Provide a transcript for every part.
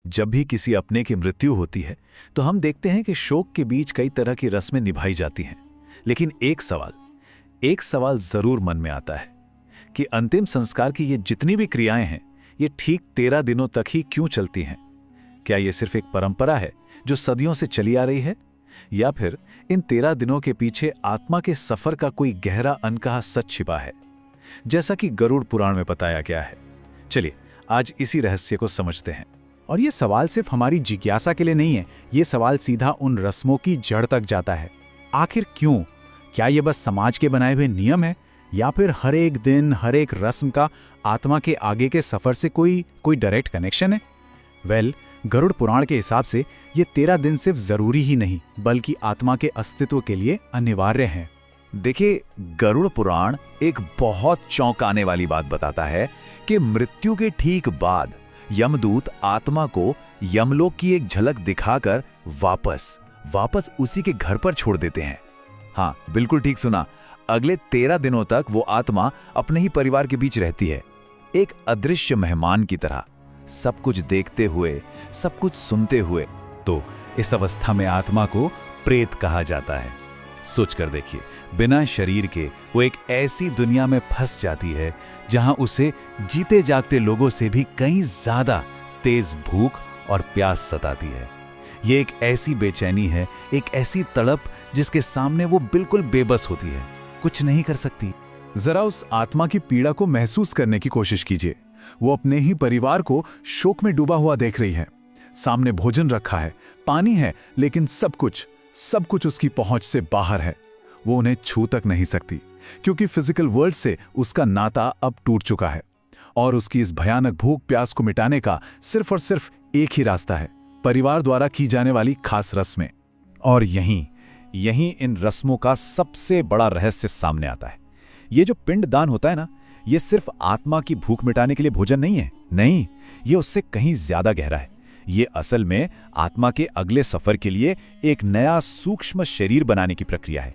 जब भी किसी अपने की मृत्यु होती है तो हम देखते हैं कि शोक के बीच कई तरह की रस्में निभाई जाती हैं। लेकिन एक सवाल जरूर मन में आता है कि अंतिम संस्कार की ये जितनी भी क्रियाएं हैं, ये ठीक 13 दिनों तक ही क्यों चलती हैं? क्या ये सिर्फ एक परंपरा है जो सदियों से चली आ रही है, या फिर इन 13 दिनों के पीछे आत्मा के सफर का कोई गहरा अनकहा सच छिपा है, जैसा कि गरुड़ पुराण में बताया गया है? चलिए आज इसी रहस्य को समझते हैं। और ये सवाल सिर्फ हमारी जिज्ञासा के लिए नहीं है, ये सवाल सीधा उन रस्मों की जड़ तक जाता है। आखिर क्यों? क्या ये बस समाज के बनाए हुए नियम है, या फिर हर एक दिन हर एक रस्म का आत्मा के आगे के सफर से कोई डायरेक्ट कनेक्शन है? गरुड़ पुराण के हिसाब से ये 13 दिन सिर्फ जरूरी ही नहीं बल्कि आत्मा के अस्तित्व के लिए अनिवार्य हैं। देखिए, गरुड़ पुराण एक बहुत चौंकाने वाली बात बताता है कि मृत्यु के ठीक बाद यमदूत आत्मा को यमलोक की एक झलक दिखाकर वापस उसी के घर पर छोड़ देते हैं। हाँ, बिल्कुल ठीक सुना। अगले 13 दिनों तक वो आत्मा अपने ही परिवार के बीच रहती है, एक अदृश्य मेहमान की तरह, सब कुछ देखते हुए, सब कुछ सुनते हुए। तो इस अवस्था में आत्मा को प्रेत कहा जाता है। सोच कर देखिए, बिना शरीर के वो एक ऐसी दुनिया में फंस जाती है जहां उसे जीते जागते लोगों से भी कहीं ज्यादा तेज भूख और प्यास सताती है। ये एक ऐसी बेचैनी है, एक ऐसी तड़प जिसके सामने वो बिल्कुल बेबस होती है, कुछ नहीं कर सकती। जरा उस आत्मा की पीड़ा को महसूस करने की कोशिश कीजिए। वो अपने ही परिवार को शोक में डूबा हुआ देख रही है। सामने भोजन रखा है, पानी है, लेकिन सब कुछ उसकी पहुंच से बाहर है। वो उन्हें छू तक नहीं सकती क्योंकि फिजिकल वर्ल्ड से उसका नाता अब टूट चुका है। और उसकी इस भयानक भूख प्यास को मिटाने का सिर्फ और सिर्फ एक ही रास्ता है, परिवार द्वारा की जाने वाली खास रस्में। और यहीं इन रस्मों का सबसे बड़ा रहस्य सामने आता है। ये जो पिंडदान होता है ना, ये सिर्फ आत्मा की भूख मिटाने के लिए भोजन नहीं है। नहीं, ये उससे कहीं ज्यादा गहरा है। ये असल में आत्मा के अगले सफर के लिए एक नया सूक्ष्म शरीर बनाने की प्रक्रिया है।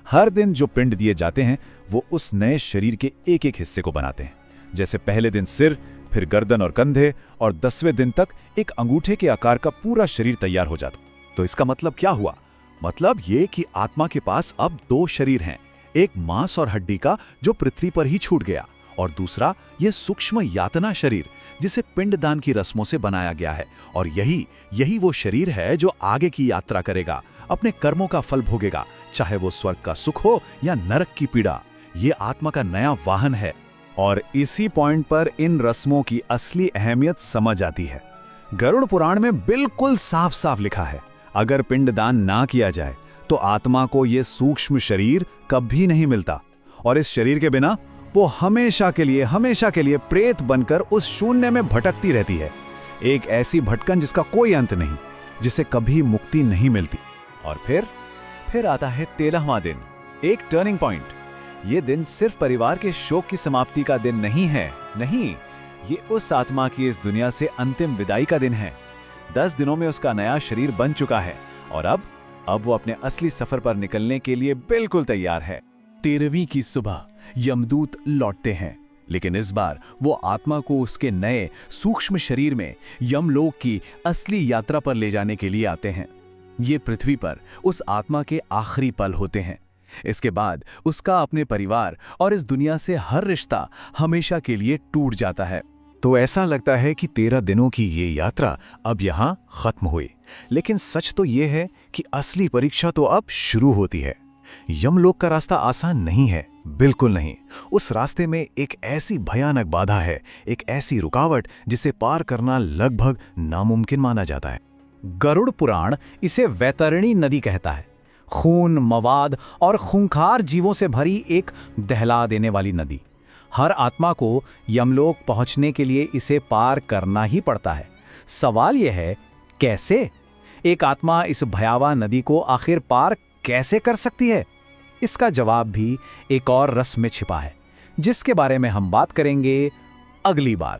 हर दिन जो पिंड दिए जाते हैं वो उस नए शरीर के एक एक हिस्से को बनाते हैं। जैसे पहले दिन सिर, फिर गर्दन और कंधे, और 10वें दिन तक एक अंगूठे के आकार का पूरा शरीर तैयार हो जाता। तो इसका मतलब क्या हुआ? मतलब ये कि आत्मा के पास अब 2 शरीर हैं, एक मांस और हड्डी का जो पृथ्वी पर ही छूट गया, और दूसरा ये सूक्ष्म यातना शरीर जिसे पिंडदान की रस्मों से बनाया गया है। और यही वो शरीर है जो आगे की यात्रा करेगा, अपने कर्मों का फल भोगेगा, चाहे वो स्वर्ग का सुख हो या नरक की पीड़ा। ये आत्मा का नया वाहन है। और इसी पॉइंट पर इन रस्मों की असली अहमियत समझ आती है। गरुड़ पुराण में बिल्कुल साफ साफ लिखा है, अगर पिंडदान ना किया जाए तो आत्मा को यह सूक्ष्म शरीर कभी नहीं मिलता, और इस शरीर के बिना वो हमेशा के लिए प्रेत बनकर उस शून्य में भटकती रहती है। एक ऐसी भटकन जिसका कोई अंत नहीं, जिसे कभी मुक्ति नहीं मिलती। और फिर आता है 13वां दिन, एक टर्निंग पॉइंट। ये दिन सिर्फ परिवार के शोक की समाप्ति का दिन नहीं है, नहीं, ये उस आत्मा की इस दुनिया से अंतिम विदाई का दिन है। 10 दिनों में उसका नया शरीर बन चुका है, और अब वो अपने असली सफर पर निकलने के लिए बिल्कुल तैयार है। 13वीं की सुबह यमदूत लौटते हैं, लेकिन इस बार वो आत्मा को उसके नए सूक्ष्म शरीर में यमलोक की असली यात्रा पर ले जाने के लिए आते हैं। ये पृथ्वी पर उस आत्मा के आखिरी पल होते हैं। इसके बाद उसका अपने परिवार और इस दुनिया से हर रिश्ता हमेशा के लिए टूट जाता है। तो ऐसा लगता है कि 13 दिनों की ये यात्रा अब यहाँ खत्म हुई, लेकिन सच तो ये है कि असली परीक्षा तो अब शुरू होती है। यमलोक का रास्ता आसान नहीं है, बिल्कुल नहीं। उस रास्ते में एक ऐसी भयानक बाधा है, एक ऐसी रुकावट जिसे पार करना लगभग नामुमकिन माना जाता है। गरुड़ पुराण इसे वैतरणी नदी कहता है, खून, मवाद और खूंखार जीवों से भरी एक दहला देने वाली नदी। हर आत्मा को यमलोक पहुंचने के लिए इसे पार करना ही पड़ता है। सवाल यह है, कैसे? एक आत्मा इस भयावह नदी को आखिर पार कैसे कर सकती है? इसका जवाब भी एक और रस्म में छिपा है, जिसके बारे में हम बात करेंगे अगली बार।